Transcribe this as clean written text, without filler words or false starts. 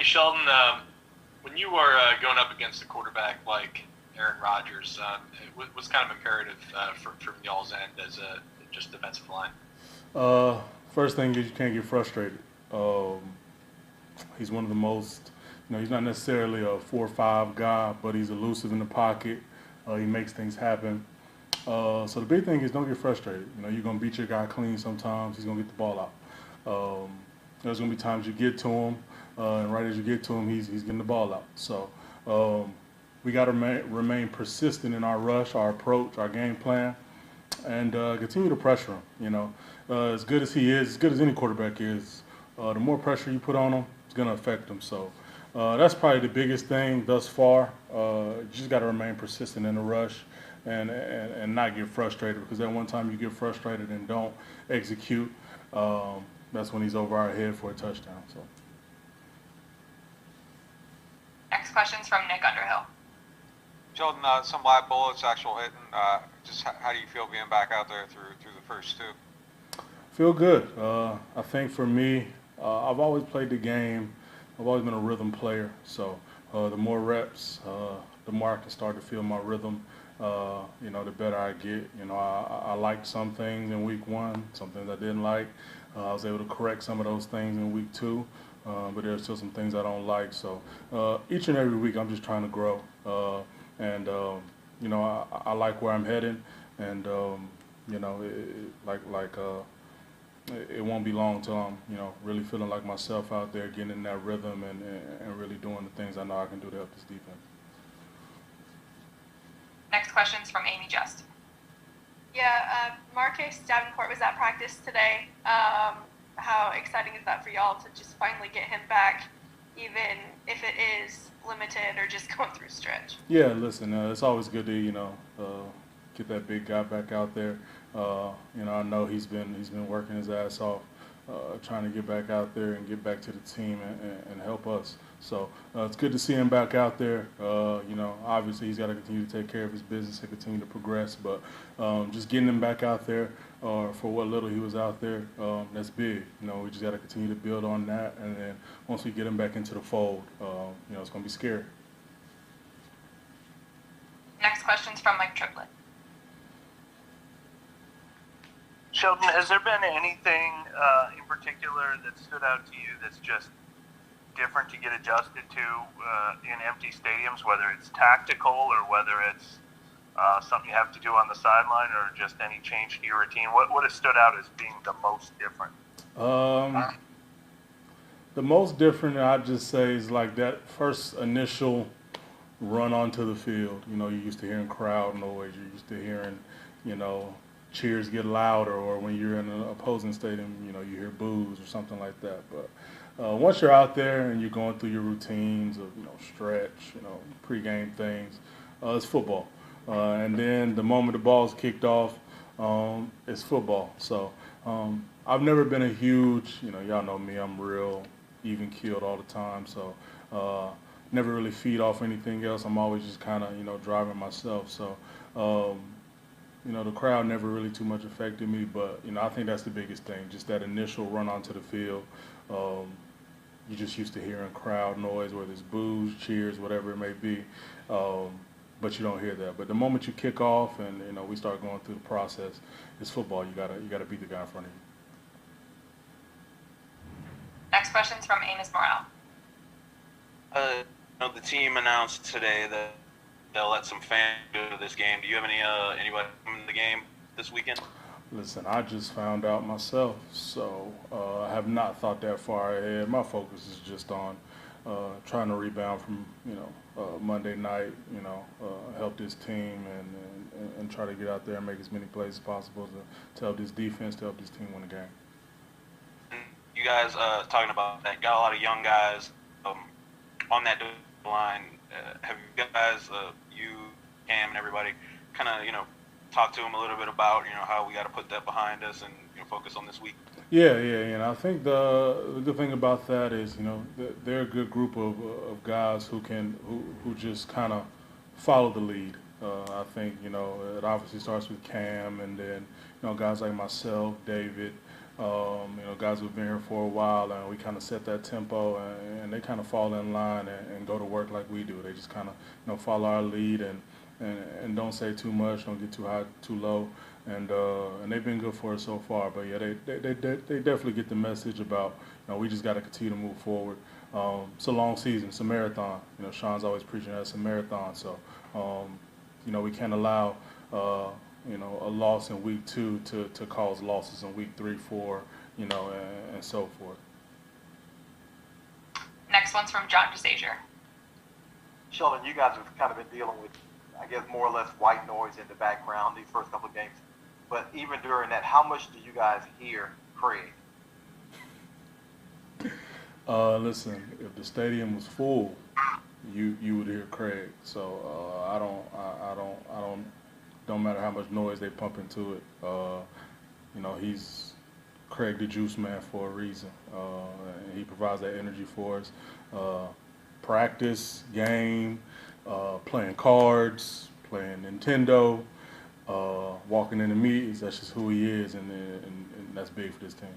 Hey Sheldon, when you were going up against a quarterback like Aaron Rodgers, what's kind of imperative from y'all's end as a just defensive line? Uh, First thing is you can't get frustrated. Um, he's one of the most, he's not necessarily a 4 or 5 guy, but he's elusive in the pocket. He makes things happen. So the big thing is don't get frustrated. You're gonna beat your guy clean sometimes. He's gonna get the ball out. Um, there's gonna be times you get to him, and right as you get to him, he's getting the ball out. So um, we got to remain persistent in our rush, our approach, our game plan, and continue to pressure him. As good as he is, as good as any quarterback is, the more pressure you put on him, it's going to affect him. So that's probably the biggest thing thus far. You just got to remain persistent in the rush and not get frustrated, because that one time you get frustrated and don't execute, that's when he's over our head for a touchdown. So. Next question's from Nick Underhill. Sheldon, some live bullets, actual hitting. Just how do you feel being back out there through the first two? Feel good. I think for me, I've always played the game. I've always been a rhythm player. So the more reps, the more I can start to feel my rhythm. The better I get. I liked some things in week one, some things I didn't like. I was able to correct some of those things in week two, but there's still some things I don't like. So each and every week I'm just trying to grow. And I like where I'm heading, and it won't be long till I'm really feeling like myself out there, getting in that rhythm and really doing the things I know I can do to help this defense. Next question's from Amy Just. Yeah, Marcus Davenport was at practice today. How exciting is that for y'all to just finally get him back, even if it is limited or just going through stretch? Yeah, listen, it's always good to get that big guy back out there. I know he's been working his ass off, trying to get back out there and get back to the team and help us. So it's good to see him back out there. Obviously he's got to continue to take care of his business and continue to progress. But just getting him back out there for what little he was out there, that's big. We just got to continue to build on that. And then once we get him back into the fold, it's going to be scary. Next question's from Mike Triplett. Sheldon, has there been anything in particular that stood out to you that's just different to get adjusted to in empty stadiums, whether it's tactical or whether it's something you have to do on the sideline or just any change to your routine? What has stood out as being the most different? The most different, I'd just say, is like that first initial run onto the field. You're used to hearing crowd noise. You're used to hearing, cheers get louder, or when you're in an opposing stadium, you hear boos or something like that. But once you're out there and you're going through your routines of, stretch, pregame things, it's football. And then the moment the ball's kicked off, it's football. So I've never been a huge, y'all know me, I'm real even keeled all the time. So never really feed off anything else. I'm always just kind of, driving myself. So the crowd never really too much affected me, but, I think that's the biggest thing, just that initial run onto the field. You're just used to hearing crowd noise, whether it's boos, cheers, whatever it may be, but you don't hear that. But the moment you kick off and, we start going through the process, it's football. You gotta beat the guy in front of you. Next question's from Amos Morrell. The team announced today that they'll let some fans go to this game. Do you have anybody in the game this weekend? Listen, I just found out myself, so I have not thought that far ahead. My focus is just on trying to rebound from, Monday night, help this team and try to get out there and make as many plays as possible to help this defense, to help this team win the game. You guys talking about that, got a lot of young guys on that line. Have you guys, you, Cam, and everybody, kind of, talk to them a little bit about, how we got to put that behind us and focus on this week? Yeah. I think the good thing about that is, they're a good group of guys who just kind of follow the lead. I think, it obviously starts with Cam, and then, guys like myself, David, Guys who've been here for a while, and we kind of set that tempo, and they kind of fall in line and go to work like we do. They just kind of follow our lead and don't say too much, don't get too high, too low, and they've been good for us so far. But yeah, they definitely get the message about we just got to continue to move forward. It's a long season, it's a marathon. Sean's always preaching that it's a marathon, so we can't allow a loss in week 2 to cause losses in week 3, 4, and so forth. Next one's from John DeSager. Sheldon, you guys have kind of been dealing with, I guess, more or less white noise in the background these first couple of games. But even during that, how much do you guys hear Craig? Listen, if the stadium was full, you would hear Craig. So I don't matter how much noise they pump into it. He's Craig the Juice Man for a reason. And he provides that energy for us. Practice, game, playing cards, playing Nintendo, walking in the meetings. That's just who he is, and that's big for this team.